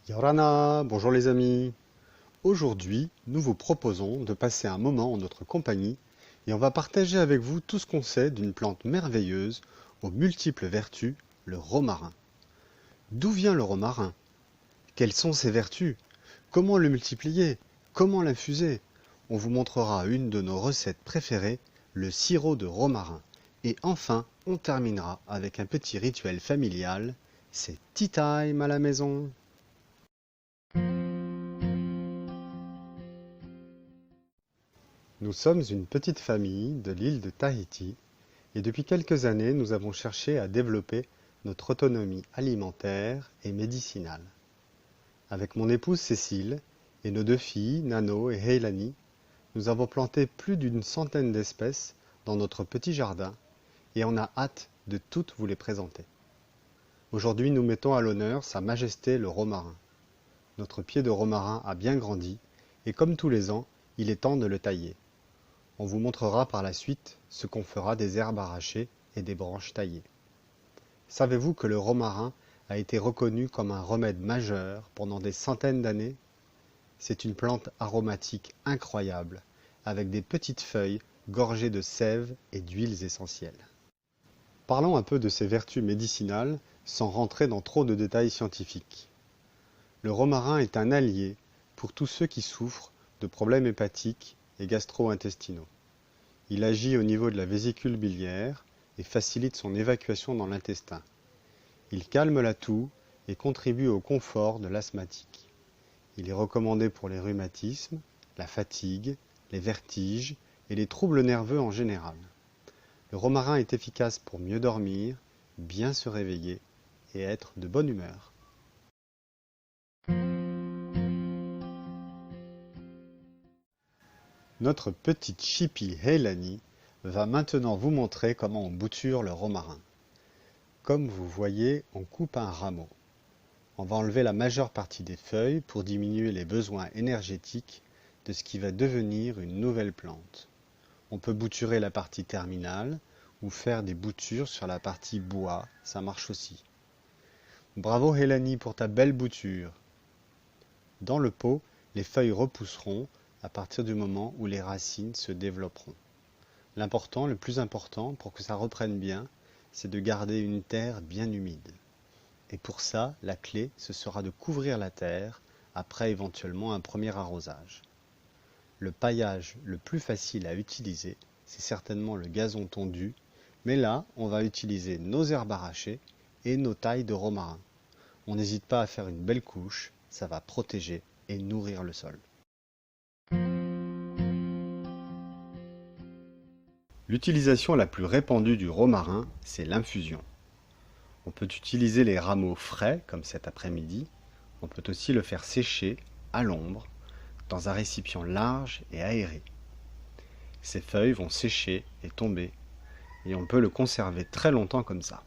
Yorana, bonjour les amis. Aujourd'hui, nous vous proposons de passer un moment en notre compagnie et on va partager avec vous tout ce qu'on sait d'une plante merveilleuse aux multiples vertus, le romarin. D'où vient le romarin? Quelles sont ses vertus? Comment le multiplier? Comment l'infuser? On vous montrera une de nos recettes préférées, le sirop de romarin. Et enfin, on terminera avec un petit rituel familial, c'est tea time à la maison. Nous sommes une petite famille de l'île de Tahiti et depuis quelques années nous avons cherché à développer notre autonomie alimentaire et médicinale. Avec mon épouse Cécile et nos deux filles, Nano et Heilani, nous avons planté plus d'une centaine d'espèces dans notre petit jardin et on a hâte de toutes vous les présenter. Aujourd'hui nous mettons à l'honneur Sa Majesté le romarin. Notre pied de romarin a bien grandi et comme tous les ans, il est temps de le tailler. On vous montrera par la suite ce qu'on fera des herbes arrachées et des branches taillées. Savez-vous que le romarin a été reconnu comme un remède majeur pendant des centaines d'années? C'est une plante aromatique incroyable, avec des petites feuilles gorgées de sève et d'huiles essentielles. Parlons un peu de ses vertus médicinales sans rentrer dans trop de détails scientifiques. Le romarin est un allié pour tous ceux qui souffrent de problèmes hépatiques et gastro-intestinaux. Il agit au niveau de la vésicule biliaire et facilite son évacuation dans l'intestin. Il calme la toux et contribue au confort de l'asthmatique. Il est recommandé pour les rhumatismes, la fatigue, les vertiges et les troubles nerveux en général. Le romarin est efficace pour mieux dormir, bien se réveiller et être de bonne humeur. Notre petite chipie Heilani va maintenant vous montrer comment on bouture le romarin. Comme vous voyez, on coupe un rameau. On va enlever la majeure partie des feuilles pour diminuer les besoins énergétiques de ce qui va devenir une nouvelle plante. On peut bouturer la partie terminale ou faire des boutures sur la partie bois, ça marche aussi. Bravo Heilani pour ta belle bouture. Dans le pot, les feuilles repousseront à partir du moment où les racines se développeront. L'important, le plus important pour que ça reprenne bien, c'est de garder une terre bien humide. Et pour ça, la clé, ce sera de couvrir la terre après éventuellement un premier arrosage. Le paillage le plus facile à utiliser, c'est certainement le gazon tondu, mais là, on va utiliser nos herbes arrachées et nos tailles de romarin. On n'hésite pas à faire une belle couche, ça va protéger et nourrir le sol. L'utilisation la plus répandue du romarin, c'est l'infusion. On peut utiliser les rameaux frais, comme cet après-midi. On peut aussi le faire sécher à l'ombre, dans un récipient large et aéré. Ces feuilles vont sécher et tomber, et on peut le conserver très longtemps comme ça.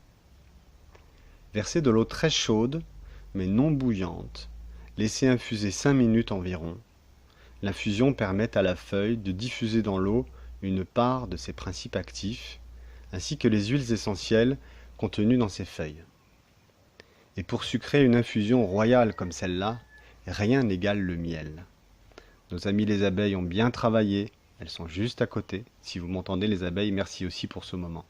Versez de l'eau très chaude, mais non bouillante. Laissez infuser 5 minutes environ. L'infusion permet à la feuille de diffuser dans l'eau une part de ses principes actifs, ainsi que les huiles essentielles contenues dans ces feuilles. Et pour sucrer une infusion royale comme celle-là, rien n'égale le miel. Nos amis les abeilles ont bien travaillé, elles sont juste à côté. Si vous m'entendez les abeilles, merci aussi pour ce moment.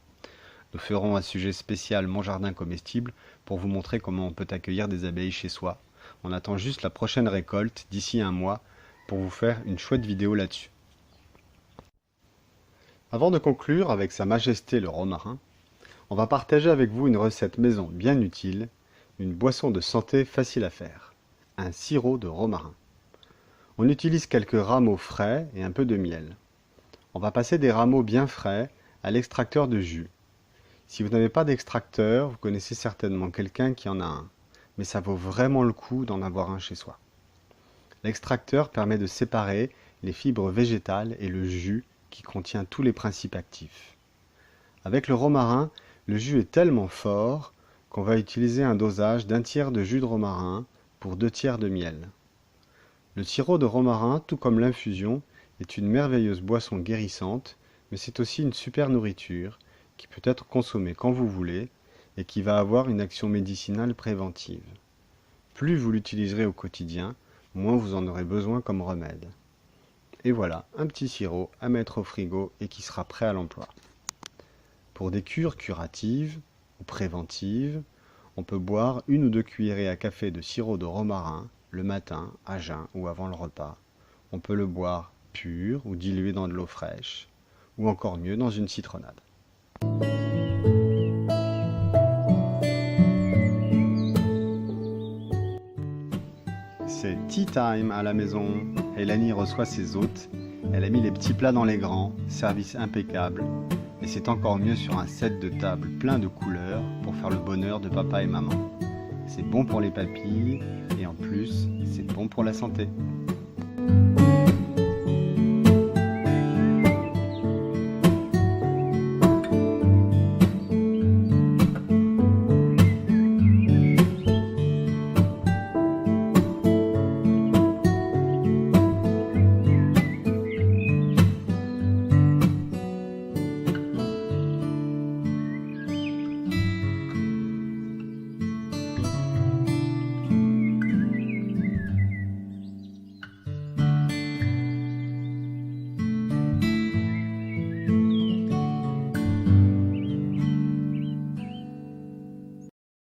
Nous ferons un sujet spécial Mon jardin comestible pour vous montrer comment on peut accueillir des abeilles chez soi. On attend juste la prochaine récolte d'ici un mois pour vous faire une chouette vidéo là-dessus. Avant de conclure avec Sa Majesté le romarin, on va partager avec vous une recette maison bien utile, une boisson de santé facile à faire, un sirop de romarin. On utilise quelques rameaux frais et un peu de miel. On va passer des rameaux bien frais à l'extracteur de jus. Si vous n'avez pas d'extracteur, vous connaissez certainement quelqu'un qui en a un, mais ça vaut vraiment le coup d'en avoir un chez soi. L'extracteur permet de séparer les fibres végétales et le jus qui contient tous les principes actifs. Avec le romarin, le jus est tellement fort qu'on va utiliser un dosage d'un tiers de jus de romarin pour 2 tiers de miel. Le sirop de romarin, tout comme l'infusion, est une merveilleuse boisson guérissante, mais c'est aussi une super nourriture qui peut être consommée quand vous voulez et qui va avoir une action médicinale préventive. Plus vous l'utiliserez au quotidien, moins vous en aurez besoin comme remède. Et voilà, un petit sirop à mettre au frigo et qui sera prêt à l'emploi. Pour des cures curatives ou préventives, on peut boire 1 ou 2 cuillerées à café de sirop de romarin le matin, à jeun ou avant le repas. On peut le boire pur ou dilué dans de l'eau fraîche, ou encore mieux dans une citronnade. C'est tea time à la maison. Elanie reçoit ses hôtes. Elle a mis les petits plats dans les grands, service impeccable. Et c'est encore mieux sur un set de table plein de couleurs pour faire le bonheur de papa et maman. C'est bon pour les papilles et en plus, c'est bon pour la santé.